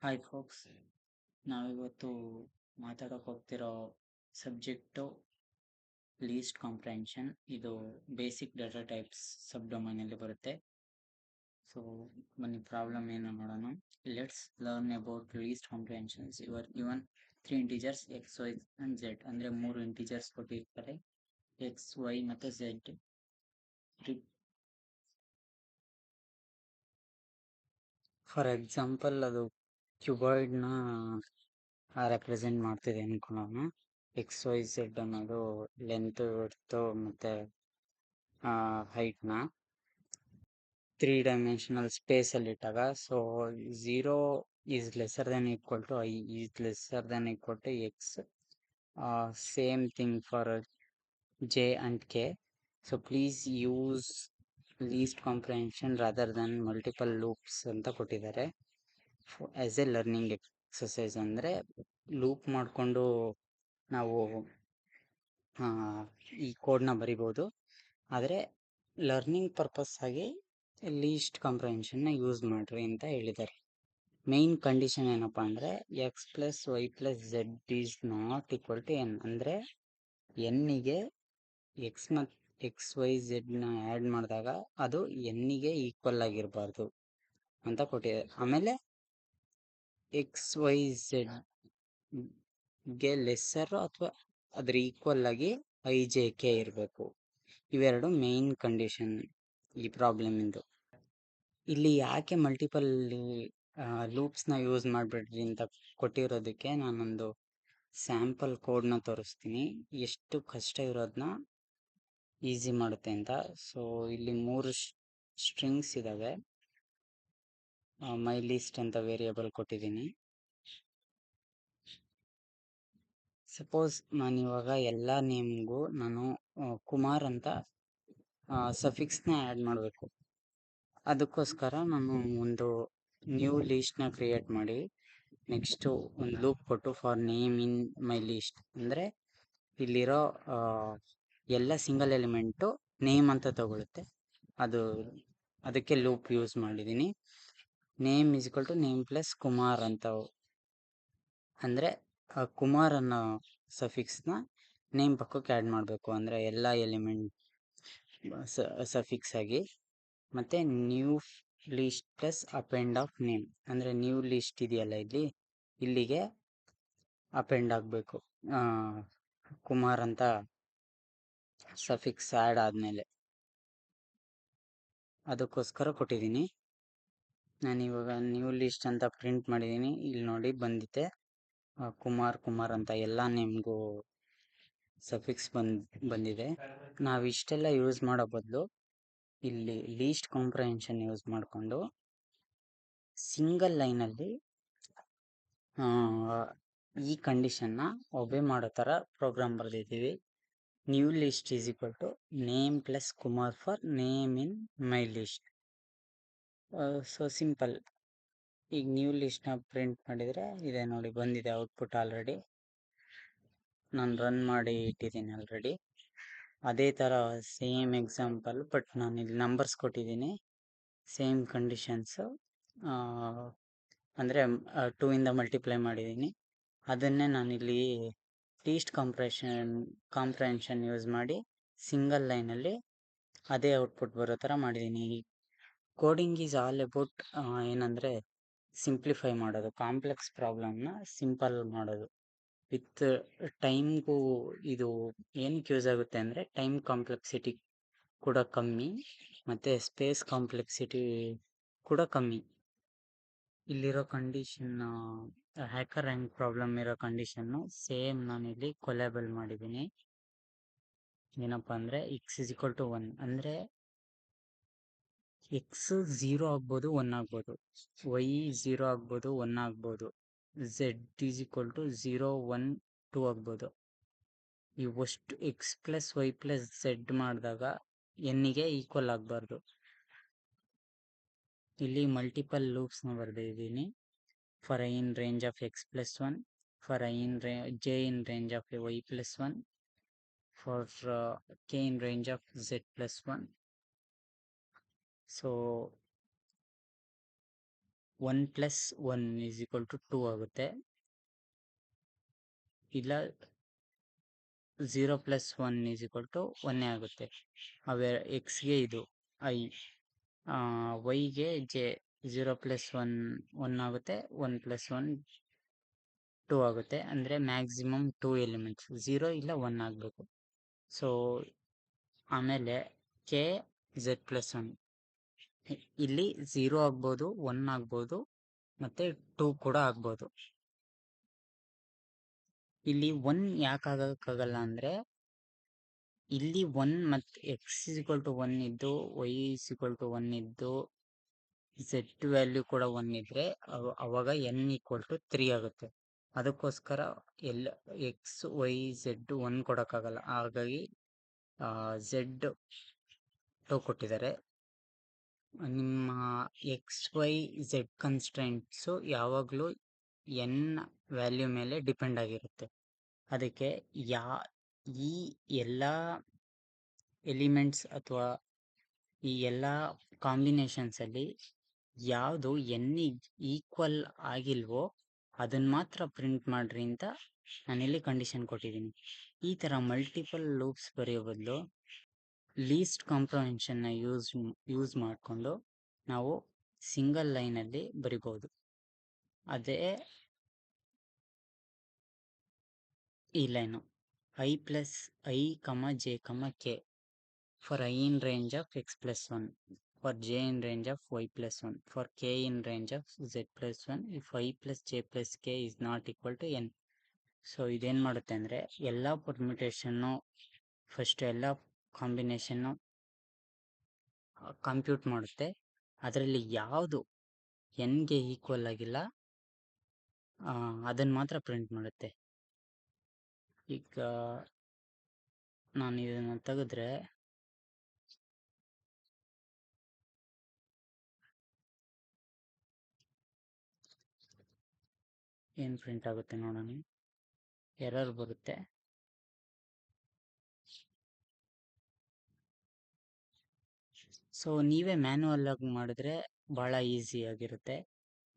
Hi folks, ನಾವಿವತ್ತು ಮಾತಾಡೋಕೆ ಹೋಗ್ತಿರೋ ಸಬ್ಜೆಕ್ಟು ಲೀಸ್ಟ್ ಕಾಂಪ್ರಹೆನ್ಷನ್. ಇದು ಬೇಸಿಕ್ ಡಾಟಾ ಟೈಪ್ಸ್ ಸಬ್ ಡೊಮೈನಲ್ಲಿ ಬರುತ್ತೆ. ಸೊ ಬನ್ನಿ ಪ್ರಾಬ್ಲಮ್ ಏನು ನೋಡೋಣ. Let's learn about list comprehensions. You're given 3 integers X Y and Z. ಅಂದರೆ 3 ಇಂಟಿಜರ್ಸ್ ಕೊಟ್ಟಿರ್ತಾರೆ, ಎಕ್ಸ್ ವೈ ಮತ್ತು ಝೆಡ್. ಫಾರ್ ಎಕ್ಸಾಂಪಲ್ ಅದು ಕ್ಯೂಬಾಯ್ಡ್ನ ರೆಪ್ರೆಸೆಂಟ್ ಮಾಡ್ತಿದೆ ಅನ್ಕೊಳ್ಳೋಣ. ಎಕ್ಸ್ ವೈ ಝೆಡ್ ಅನ್ನೋದು ಲೆಂತ್, ವಿಡ್ತ್ ಮತ್ತು ಹೈಟ್ನ 3 ಡೈಮೆನ್ಷನಲ್ ಸ್ಪೇಸಲ್ಲಿ ಇಟ್ಟಾಗ, so 0 is lesser than equal to I is lesser than equal to X. Same thing for J and K. So please use list comprehension rather than multiple loops ಅಂತ ಕೊಟ್ಟಿದ್ದಾರೆ as a learning exercise. ಅಂದರೆ loop ಮಾಡಿಕೊಂಡು ನಾವು ಈ ಕೋಡ್ನ ಬರಿಬೋದು, ಆದರೆ learning purpose ಆಗಿ ಲೀಸ್ಟ್ ಕಾಂಪ್ರಹೆನ್ಷನ್ನ ಯೂಸ್ ಮಾಡ್ರಿ ಅಂತ ಹೇಳಿದ್ದಾರೆ. ಮೇನ್ ಕಂಡೀಷನ್ ಏನಪ್ಪ ಅಂದರೆ X plus Y plus Z is not equal to N. ಅಂದರೆ ಎನ್ನಿಗೆ ಎಕ್ಸ್ ಮತ್ತು ಎಕ್ಸ್ ವೈ ಝೆಡ್ನ ಆ್ಯಡ್ ಮಾಡಿದಾಗ ಅದು ಎನ್ನಿಗೆ ಈಕ್ವಲ್ ಆಗಿರಬಾರ್ದು ಅಂತ ಕೊಟ್ಟಿದ್ದಾರೆ. ಆಮೇಲೆ ಎಕ್ಸ್ ವೈ ಝೆಡ್ಗೆ ಲೆಸ್ಸರು ಅಥವಾ ಅದ್ರ ಈಕ್ವಲ್ ಆಗಿ ಐ ಜೆ ಕೆ ಇರಬೇಕು. ಇವೆರಡು ಮೇನ್ ಕಂಡೀಷನ್ ಈ ಪ್ರಾಬ್ಲಮಿಂದು. ಇಲ್ಲಿ ಯಾಕೆ ಮಲ್ಟಿಪಲ್ ಲೂಪ್ಸ್ನ ಯೂಸ್ ಮಾಡಿಬಿಡ್ರಿ ಅಂತ ಕೊಟ್ಟಿರೋದಕ್ಕೆ ನಾನೊಂದು ಸ್ಯಾಂಪಲ್ ಕೋಡ್ನ ತೋರಿಸ್ತೀನಿ, ಎಷ್ಟು ಕಷ್ಟ ಇರೋದನ್ನ ಈಸಿ ಮಾಡುತ್ತೆ ಅಂತ. ಸೊ ಇಲ್ಲಿ 3 ಸ್ಟ್ರಿಂಗ್ಸ್ ಇದ್ದಾವೆ. ಮೈ ಲಿಸ್ಟ್ ಅಂತ ವೇರಿಯೇಬಲ್ ಕೊಟ್ಟಿದ್ದೀನಿ. ಸಪೋಸ್ ನಾನಿವಾಗ ಎಲ್ಲ ನೇಮ್ಗೂ ನಾನು ಕುಮಾರ್ ಅಂತ ಸಫಿಕ್ಸ್ನ ಆ್ಯಡ್ ಮಾಡಬೇಕು. ಅದಕ್ಕೋಸ್ಕರ ನಾನು ಒಂದು ನ್ಯೂ ಲೀಸ್ಟ್ನ ಕ್ರಿಯೇಟ್ ಮಾಡಿ ನೆಕ್ಸ್ಟು ಒಂದು ಲೂಪ್ ಕೊಟ್ಟು for name in my list. ಅಂದರೆ ಇಲ್ಲಿರೋ ಎಲ್ಲ ಸಿಂಗಲ್ ಎಲಿಮೆಂಟು ನೇಮ್ ಅಂತ ತಗೊಳುತ್ತೆ, ಅದಕ್ಕೆ ಲೂಪ್ ಯೂಸ್ ಮಾಡಿದ್ದೀನಿ. Name is equal to name plus Kumar ಅಂತ. ಅಂದರೆ ಕುಮಾರ್ ಅನ್ನೋ ಸಫಿಕ್ಸ್ನ ನೇಮ್ ಪಕ್ಕಕ್ಕೆ ಆ್ಯಡ್ ಮಾಡಬೇಕು, ಅಂದರೆ ಎಲ್ಲ ಎಲಿಮೆಂಟ್ ಸಫಿಕ್ಸ್ ಆಗಿ. ಮತ್ತು new list plus append of name, ಅಂದರೆ ನ್ಯೂ ಲೀಸ್ಟ್ ಇದೆಯಲ್ಲ ಇಲ್ಲಿಗೆ ಅಪೆಂಡ್ ಆಗಬೇಕು ಕುಮಾರ್ ಅಂತ ಸಫಿಕ್ಸ್ ಆ್ಯಡ್ ಆದಮೇಲೆ. ಅದಕ್ಕೋಸ್ಕರ ಕೊಟ್ಟಿದ್ದೀನಿ. ನಾನಿವಾಗ ನ್ಯೂ ಲಿಸ್ಟ್ ಅಂತ ಪ್ರಿಂಟ್ ಮಾಡಿದ್ದೀನಿ. ಇಲ್ಲಿ ನೋಡಿ ಬಂದಿದೆ ಕುಮಾರ್ ಅಂತ ಎಲ್ಲ ನೇಮ್ಗೂ ಸಫಿಕ್ಸ್ ಬಂದಿದೆ. ನಾವು ಇಷ್ಟೆಲ್ಲ ಯೂಸ್ ಮಾಡೋ ಬದಲು ಇಲ್ಲಿ ಲೀಸ್ಟ್ ಕಾಂಪ್ರಹೆನ್ಷನ್ ಯೂಸ್ ಮಾಡಿಕೊಂಡು ಸಿಂಗಲ್ ಲೈನಲ್ಲಿ ಈ ಕಂಡೀಷನ್ನ ಒಬೆ ಮಾಡೋ ಥರ ಪ್ರೋಗ್ರಾಮ್ ಬರೆದಿದ್ದೀವಿ. New list is equal to name plus Kumar for name in my list. So simple. ಈಗ ನ್ಯೂ ಲಿಸ್ಟ್ನ ಪ್ರಿಂಟ್ ಮಾಡಿದರೆ ಇದೆ ನೋಡಿ, ಬಂದಿದೆ ಔಟ್ಪುಟ್ ಆಲ್ರೆಡಿ. ನಾನು ರನ್ ಮಾಡಿ ಇಟ್ಟಿದ್ದೀನಿ ಆಲ್ರೆಡಿ. ಅದೇ ಥರ ಸೇಮ್ ಎಕ್ಸಾಂಪಲ್, ಬಟ್ ನಾನು ಇಲ್ಲಿ ನಂಬರ್ಸ್ ಕೊಟ್ಟಿದ್ದೀನಿ. ಸೇಮ್ ಕಂಡೀಷನ್ಸು, ಅಂದರೆ 2 ಇಂದ ಮಲ್ಟಿಪ್ಲೈ ಮಾಡಿದ್ದೀನಿ. ಅದನ್ನೇ ನಾನಿಲ್ಲಿ ಲೀಸ್ಟ್ ಕಾಂಪ್ರಹೆನ್ಷನ್ ಯೂಸ್ ಮಾಡಿ ಸಿಂಗಲ್ ಲೈನಲ್ಲಿ ಅದೇ ಔಟ್ಪುಟ್ ಬರೋ ಥರ ಮಾಡಿದ್ದೀನಿ. ಕೋಡಿಂಗ್ ಈಸ್ ಆಲ್ ಅಬೌಟ್ ಏನಂದರೆ ಸಿಂಪ್ಲಿಫೈ ಮಾಡೋದು, ಕಾಂಪ್ಲೆಕ್ಸ್ ಪ್ರಾಬ್ಲಮ್ನ ಸಿಂಪಲ್ ಮಾಡೋದು. ವಿತ್ ಟೈಮ್ಗೂ ಇದು ಏನಕ್ಕೆ ಯೂಸ್ ಆಗುತ್ತೆ ಅಂದರೆ ಟೈಮ್ ಕಾಂಪ್ಲೆಕ್ಸಿಟಿ ಕೂಡ ಕಮ್ಮಿ ಮತ್ತು ಸ್ಪೇಸ್ ಕಾಂಪ್ಲೆಕ್ಸಿಟಿ ಕೂಡ ಕಮ್ಮಿ. ಇಲ್ಲಿರೋ ಕಂಡೀಷನ್ ಹ್ಯಾಕರ್ ರ್ಯಾಂಕ್ ಪ್ರಾಬ್ಲಮ್ ಇರೋ ಕಂಡೀಷನ್ನು ಸೇಮ್ ನಾನಿಲ್ಲಿ ಕೊಲ್ಯಾಬಲ್ ಮಾಡಿದ್ದೀನಿ. ಏನಪ್ಪ ಅಂದರೆ ಎಕ್ಸ್ ಇಸ್ ಈಕ್ವಲ್ ಟು 1, ಅಂದರೆ ಎಕ್ಸ್ 0 ಆಗ್ಬೋದು 1 ಆಗ್ಬೋದು, ವೈ 0 ಆಗ್ಬೋದು 1 ಆಗ್ಬೋದು, ಝೆಡ್ ಈಸ್ ಈಕ್ವಲ್ ಟು 0 1 2 ಆಗ್ಬೋದು. ಇವಷ್ಟು X plus Y plus Z ಮಾಡಿದಾಗ ಎನ್ನಿಗೆ ಈಕ್ವಲ್ ಆಗಬಾರ್ದು. ಇಲ್ಲಿ ಮಲ್ಟಿಪಲ್ ಲೂಪ್ಸ್ನ ಬರೆದಿದ್ದೀನಿ. For I in range of X plus 1, for I in J in range of Y plus 1, for K in range of Z plus 1. So 1 plus 1 is equal to 2 ಆಗುತ್ತೆ. ಇಲ್ಲ 0 plus 1 is equal to 1 ಆಗುತ್ತೆ. ಎಕ್ಸ್ಗೆ ಇದು I, ವೈಗೆ J. 0 plus 1 1 ಆಗುತ್ತೆ, 1 plus 1 2 ಆಗುತ್ತೆ. ಅಂದರೆ maximum 2 elements 0 ಇಲ್ಲ 1 ಆಗಬೇಕು. So ಆಮೇಲೆ ಕೆ ಝೆಡ್ ಪ್ಲಸ್ 1 ಇಲ್ಲಿ 0 ಆಗ್ಬೋದು, 1 ಆಗ್ಬೋದು, ಮತ್ತು 2 ಕೂಡ ಆಗ್ಬೋದು. ಇಲ್ಲಿ 1 ಯಾಕೆ ಆಗೋಕ್ಕಾಗಲ್ಲ ಅಂದರೆ ಇಲ್ಲಿ 1 ಮತ್ತು ಎಕ್ಸ್ ಇಸ್ ಈಕ್ವಲ್ ಟು 1 ಇದ್ದು, ವೈ ಇಸ್ ಈಕ್ವಲ್ ಟು 1 ಇದ್ದು, ಝೆಡ್ ವ್ಯಾಲ್ಯೂ ಕೂಡ 1 ಇದ್ದರೆ ಅವಾಗ ಎನ್ ಈಕ್ವಲ್ ಟು 3 ಆಗುತ್ತೆ. ಅದಕ್ಕೋಸ್ಕರ ಎಕ್ಸ್ ವೈ ಝೆಡ್ 1 ಕೊಡೋಕ್ಕಾಗಲ್ಲ. ಹಾಗಾಗಿ ಝೆಡ್ 2 ಕೊಟ್ಟಿದ್ದಾರೆ. ನಿಮ್ಮ ಎಕ್ಸ್ ವೈ ಝೆಡ್ ಕನ್ಸ್ಟ್ರೆಂಟ್ಸು ಯಾವಾಗಲೂ ಎನ್ ವ್ಯಾಲ್ಯೂ ಮೇಲೆ ಡಿಪೆಂಡ್ ಆಗಿರುತ್ತೆ. ಅದಕ್ಕೆ ಈ ಎಲ್ಲ ಎಲಿಮೆಂಟ್ಸ್ ಅಥವಾ ಈ ಎಲ್ಲ ಕಾಂಬಿನೇಷನ್ಸಲ್ಲಿ ಯಾವುದು ಎನ್ನಿಗೆ ಈಕ್ವಲ್ ಆಗಿಲ್ವೋ ಅದನ್ನು ಮಾತ್ರ ಪ್ರಿಂಟ್ ಮಾಡ್ರಿ ಅಂತ ನಾನಿಲ್ಲಿ ಕಂಡೀಷನ್ ಕೊಟ್ಟಿದ್ದೀನಿ. ಈ ಥರ ಮಲ್ಟಿಪಲ್ ಲೂಪ್ಸ್ ಬರೆಯೋ ಬದಲು ಲೀಸ್ಟ್ ಕಾಂಪ್ರಹೆನ್ಷನ್ನ ಯೂಸ್ ಮಾಡಿಕೊಂಡು ನಾವು ಸಿಂಗಲ್ ಲೈನಲ್ಲಿ ಬರಿಬೋದು. ಅದೇ ಈ ಲೈನು ಐ ಪ್ಲಸ್ ಐ ಕಮ ಜೆ ಕಮ K for I in range of X plus 1, for j in range of y plus 1, for k in range of z plus 1, if y plus j plus k is not equal to n. So ಇದೇನು ಮಾಡುತ್ತೆ ಅಂದರೆ ಎಲ್ಲ ಪರ್ಮ್ಯುಟೇಷನ್ನು first ಎಲ್ಲ combination compute ಮಾಡುತ್ತೆ. ಅದರಲ್ಲಿ ಯಾವುದು ಎನ್ಗೆ equal ಆಗಿಲ್ಲ ಅದನ್ನು ಮಾತ್ರ ಪ್ರಿಂಟ್ ಮಾಡುತ್ತೆ. ಈಗ ನಾನು ಇದನ್ನು ತೆಗೆದ್ರೆ ಏನು ಪ್ರಿಂಟ್ ಆಗುತ್ತೆ ನೋಡೋಣ. ಎರರ್ ಬರುತ್ತೆ. ಸೊ ನೀವೇ ಮ್ಯಾನ್ಯುವಲ್ ಆಗಿ ಮಾಡಿದ್ರೆ ಭಾಳ ಈಸಿಯಾಗಿರುತ್ತೆ.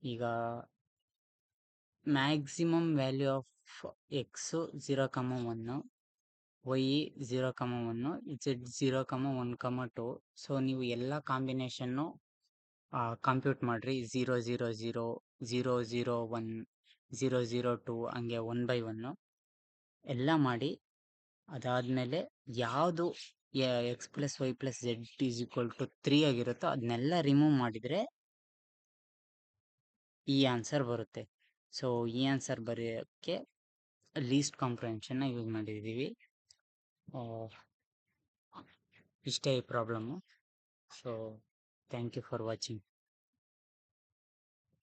ಈಗ maximum value of X 0,1, Y 0,1, Z 0,1,2. So ನೀವು ಎಲ್ಲ ಕಾಂಬಿನೇಷನ್ನು ಕಂಪ್ಯೂಟ್ ಮಾಡಿರಿ. 0 0 0 0 0 1 0 0 2 ಹಂಗೆ 1/1 ಎಲ್ಲ ಮಾಡಿ. ಅದಾದಮೇಲೆ ಯಾವುದು X plus Y plus Z is equal to 3 ಆಗಿರುತ್ತೋ ಅದನ್ನೆಲ್ಲ ರಿಮೂವ್ ಮಾಡಿದರೆ ಈ ಆನ್ಸರ್ ಬರುತ್ತೆ. ಸೊ ಈ ಆನ್ಸರ್ ಬರೆಯೋಕ್ಕೆ ಲೀಸ್ಟ್ ಕಾಂಪ್ರಹೆನ್ಷನ್ನ ಯೂಸ್ ಮಾಡಿದ್ದೀವಿ. ಇಷ್ಟೇ ಈ problem. So thank you for watching.